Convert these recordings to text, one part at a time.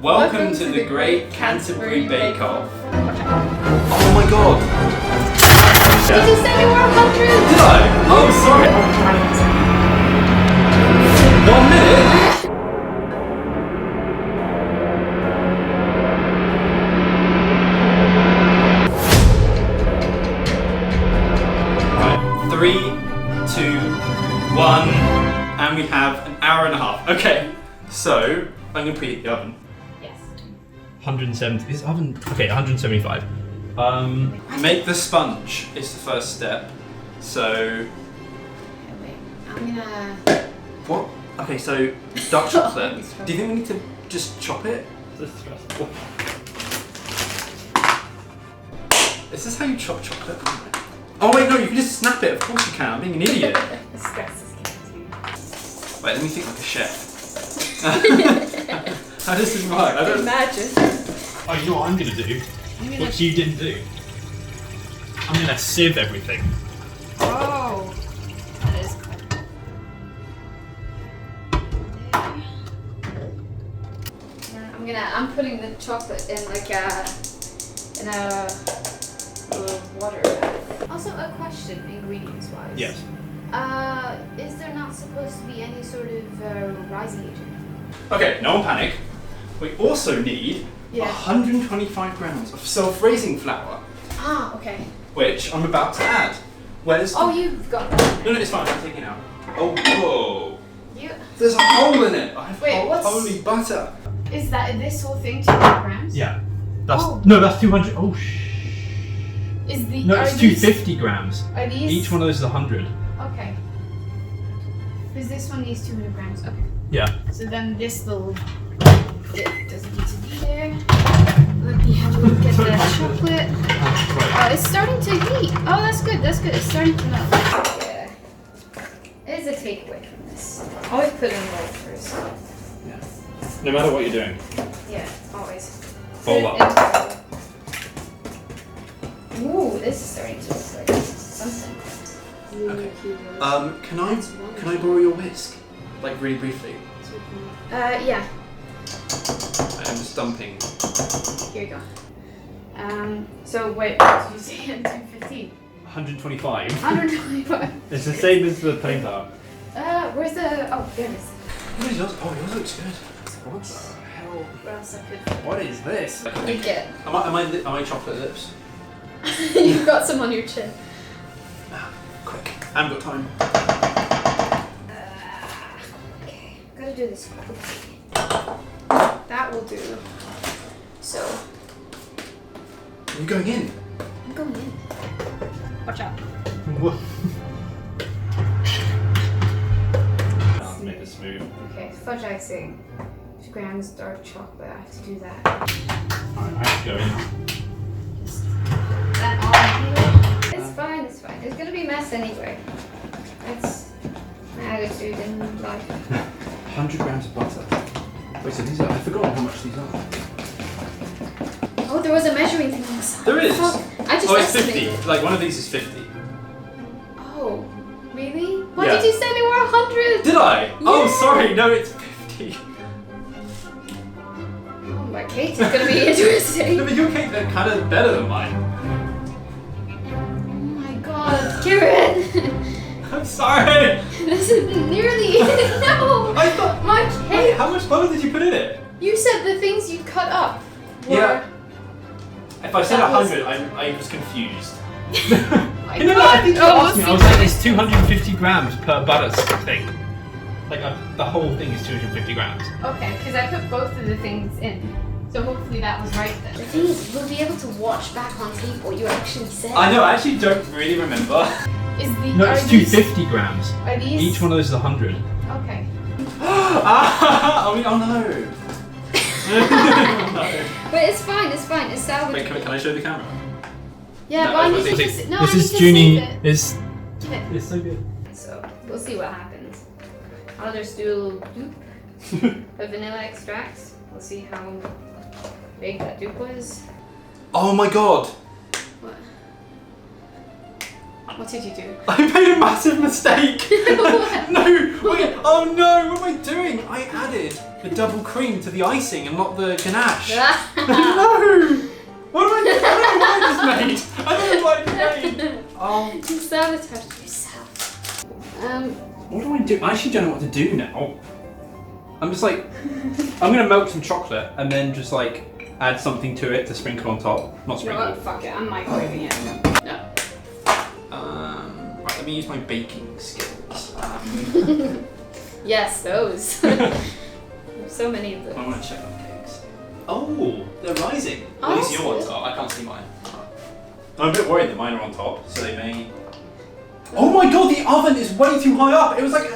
Welcome to the Great Canterbury Bake Off. Oh my god! Did you say you were 100? Did I? Oh, sorry. 1 minute? Right, 3, 2, 1, and we have an hour and a half. Okay, so I'm going to preheat the oven. Yes. 170. This oven. Okay, 175. Make the sponge is the first step. So. Wait, I'm gonna. What? Okay, so dark chocolate. Do you think we need to just chop it? This is stressful. Is this how you chop chocolate? Oh wait, no, you can just snap it. Of course you can. I'm being an idiot. The stress is getting to Wait, let me think like a chef. How does this work? I don't. Imagine. Oh, you know what I'm gonna do? What you didn't do? I'm gonna sieve everything. Oh, that is clever. I'm putting the chocolate in like in a water bath. Also, a question, ingredients-wise. Yes. Is there not supposed to be any sort of rising agent? Okay, no one panic. We also need 125 grams of self-raising flour, Ah, okay. which I'm about to add. Where's? Oh, you've got that. No, it's fine. I'm taking it out. Oh, whoa! You. There's a hole in it. I have Wait, what's- holy butter. Is that this whole thing 200 grams? Yeah. That's Oh. no. That's 200. Oh Is the no, are it's these- 250 grams. Are these? Each one of those is 100. Okay. Because this one needs 200 grams. Okay. Yeah. So then this little bit doesn't need to be there. Let me have a look at the chocolate. Oh, it's starting to heat. Oh, that's good. That's good. It's starting to melt. Yeah. It is a takeaway from this. Always put in light first. Yeah. No matter what you're doing. Yeah, always. Bowl up. Ooh, this is starting to look like something. Okay. Can I borrow your whisk? Like really briefly. Yeah. I'm just dumping. Here you go. So wait, what did you say? 250? 125. 125. It's the same as the plain flour. Where's the? Oh, there it is. What is yours? Oh, yours looks good. What the hell? What else I could? What is this? You get. Am I chocolate lips? You've got some on your chin. Quick. I haven't got time. Okay, gotta do this quickly. That will do. So. Are you going in? I'm going in. Watch out. Now to make it smooth. Okay, fudge icing. 2 grams dark chocolate. I have to do that. Alright, I have to go in. That all here? It's fine, it's fine. It's gonna be a mess anyway. That's my attitude in life. 100 grams of butter. Wait, so these are. I forgot how much these are. Oh, there was a measuring thing on the side. There is. Fuck. I just Oh, it's 50. estimated. Like one of these is 50. Oh, really? Why Yeah. did you say they were 100? Did I? Oh, Yeah. sorry. No, it's 50. Oh, my cake is gonna be interesting. No, but your cake they're kind of better than mine. Oh my god, Kieran! I'm sorry. This is nearly no. I thought. My Wait, cake. how much butter did you put in it? You said the things you cut up were. Yeah. If I said That was- 100, I was confused. My You know god. what? I think you Oh, asked me. I was like, it's 250 grams per butter thing. Like the whole thing is 250 grams. Okay, because I put both of the things in. So hopefully that was right then. The thing is, we'll be able to watch back on tape what you actually said. I know. I actually don't really remember. Is the No, are it's these- 250 grams. Are these? Each one of those is 100. Okay. Oh no. Oh, no. But it's fine. It's fine. It's salvageable. Wait, can I show the camera? Yeah, No, but I I need to think- just. No, This I is need to Juni. save it. It's Give it. it's so good. So we'll see what happens. I'll just do a little dupe of vanilla extract. We'll see how big that dupe was. Oh my god. What? What did you do? I made a massive mistake. What? No, wait. Oh no. What am I doing? I added the double cream to the icing and not the ganache. No! What do I do? I don't know what I just made. I don't know what I just made. You sabotaged yourself. What do I do? I actually don't know what to do now. I'm just like, I'm gonna melt some chocolate and then just like add something to it to sprinkle on top. Not You know sprinkle. what? Fuck it. I'm microwaving it. No. Right, let me use my baking skills. Yes, those. There's so many of I them. want to check on cakes. Oh, they're rising. Oh, At least your that's ones are. I can't see mine. I'm a bit worried that mine are on top, so they may. Oh my god, the oven is way too high up. It was like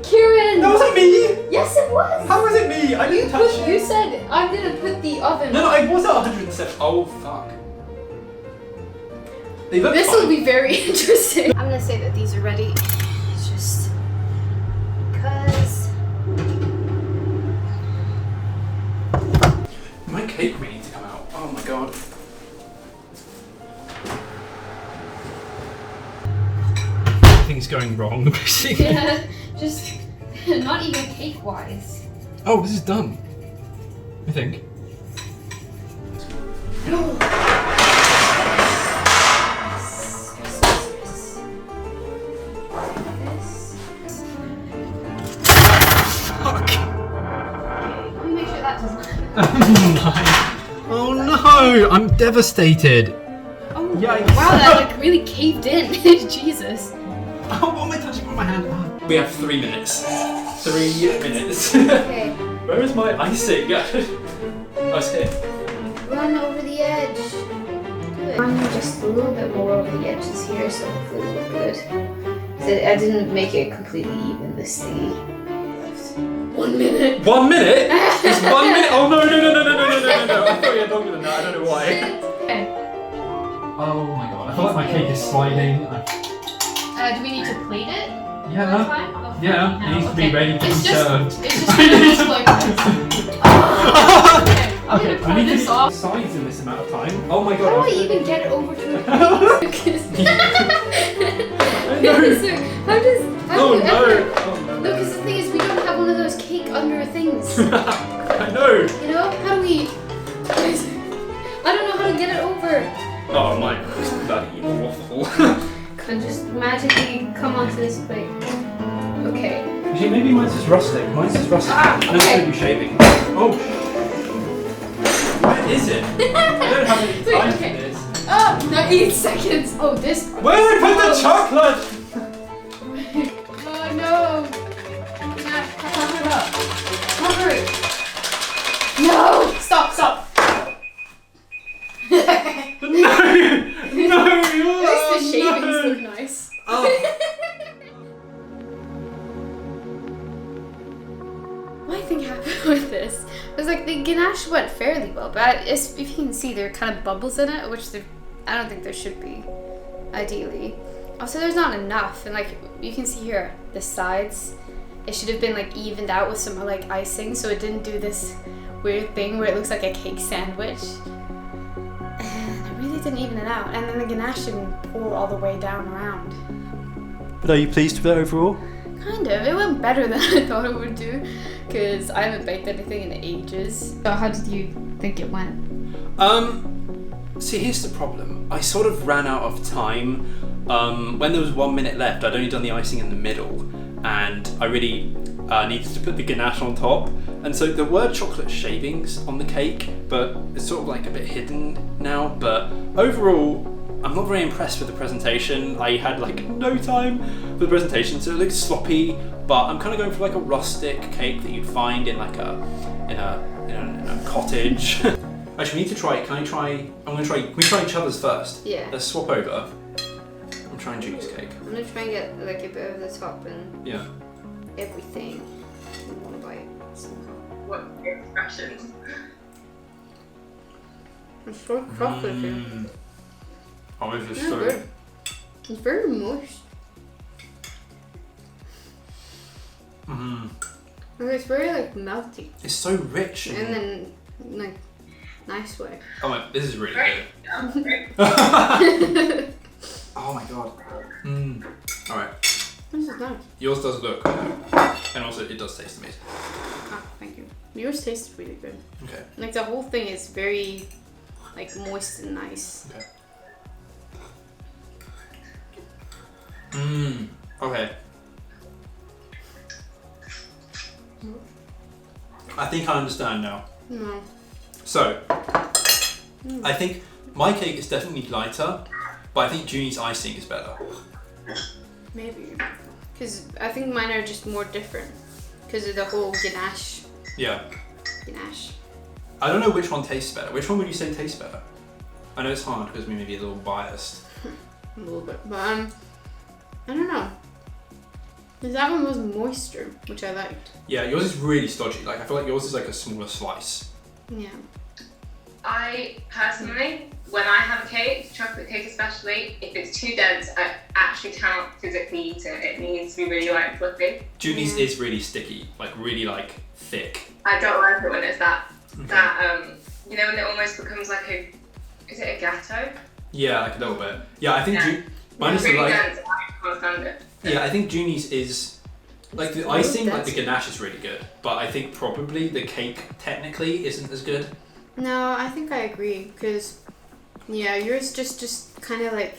Kieran! That wasn't me. Yes, it was. How was it me? I didn't touch it. You said I'm gonna put the oven. No, it was at 107. Oh fuck. They look This fine. will be very interesting. I'm gonna say that these are ready. It's just because My cake really needs to come out. Oh my god. Everything's going wrong, basically. yeah, just not even cake wise. Oh, this is done. I think. Fuck. Let me make sure that doesn't happen. Oh no! I'm devastated. Oh, Yikes. wow, that like really caved in. Jesus. Oh, what am I touching with my hand? We have 3 minutes. 3 minutes. Okay, Where is my icing? Oh, it's here. run over the edge. Good. Run just a little bit more over the edges here, so hopefully it'll look good. I didn't make it completely even this thingy. 1 minute. 1 minute? It's 1 minute? Oh no, no, no, no, no, no, no, no, no. I thought you had longer than that. I don't know why. Okay. Oh my god, I feel like my cake is sliding. Do we need to plate it? Yeah. Yeah, it needs to be ready to be served. It's just gonna look like this. Okay, I'm gonna I pour need to this off. sides in this amount of time. Oh my How god. do I even get it over to a plate? No. How do Oh you no. ever? Oh No, because the thing is, we don't have one of those cake under things. no. I know. You know? How do we? I don't know how to get it over. Oh my god, it's bloody awful. Can just magically come onto this plate. Okay. Actually, maybe mine's just rustic. Mine's just rustic. Ah, And I'm okay. going to be shaving. Oh, Where is it? I don't have any Wait, time okay. for this. Oh, no, 8 seconds. Oh, this. Where did I put the chocolate? Oh no. Nah, cover it up. Cover it. No! Stop, stop. No! No! At least the shavings look nice. Oh. What I think happened with this was like the ganache went fairly well, but if you can see, there are kind of bubbles in it, which I don't think there should be, ideally. Also, there's not enough, and like you can see here, the sides, it should have been like evened out with some like icing, so it didn't do this weird thing where it looks like a cake sandwich. And it really didn't even it out, and then the ganache didn't pour all the way down around. but are you pleased with it overall? Kind of. It went better than I thought it would do, because I haven't baked anything in ages. So how did you think it went? See, here's the problem. I sort of ran out of time. When there was 1 minute left, I'd only done the icing in the middle, and I really needed to put the ganache on top. And so there were chocolate shavings on the cake, but it's sort of like a bit hidden now. But overall, I'm not very impressed with the presentation. I had like no time for the presentation, so it looks sloppy. But I'm kind of going for like a rustic cake that you'd find in like a cottage. Actually, we need to try it. Can I try? I'm gonna try. Can we try each other's first? Yeah. Let's swap over. I'm trying Juni's cake. I'm gonna try and get like a bit of the top and Yeah. everything in one bite. What your expressions? It's so chocolatey. Oh, this is It's good. It's very moist. And it's very like melty. It's so rich. And then like nice way. Oh my, this is really Right. good. Oh my god. Alright. This is nice. Yours does look, and also it does taste amazing. Ah, thank you. Yours tastes really good. Okay. Like the whole thing is very, like, moist and nice. Okay. Okay. I think I understand now. No. So, I think my cake is definitely lighter, but I think Juni's icing is better. Maybe. Because I think mine are just more different. Because of the whole ganache. Yeah. Ganache. I don't know which one tastes better. Which one would you say tastes better? I know it's hard because we may be a little biased. A little bit. But, I don't know. Because that one was moister, which I liked. Yeah, yours is really stodgy. Like, I feel like yours is like a smaller slice. Yeah. I personally, when I have a cake, chocolate cake especially, if it's too dense, I actually cannot physically eat it. It needs to be really like fluffy. Juni's is really sticky, like really like thick. I don't like it when it's that you know, when it almost becomes like is it a gâteau? Yeah, like a little bit. Yeah, I think Yeah. mine is Really like. dense. I can't stand it. Yeah, I think Juni's is like the icing, like the ganache is really good, but I think probably the cake technically isn't as good. No, I think I agree. Because, yeah, yours just kind of like,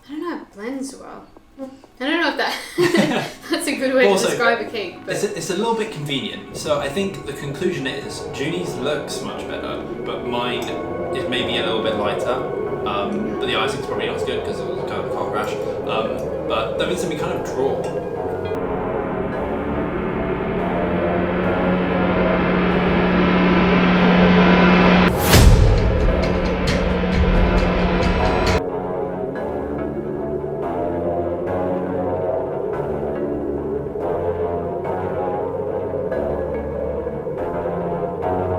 I don't know, it blends well. I don't know if that that's a good way Also, to describe a cake. But It's a little bit convenient. So I think the conclusion is Juni's looks much better, but mine is maybe a little bit lighter. But the icing's probably not as good because it was kind of a car crash. But that means that we kind of draw.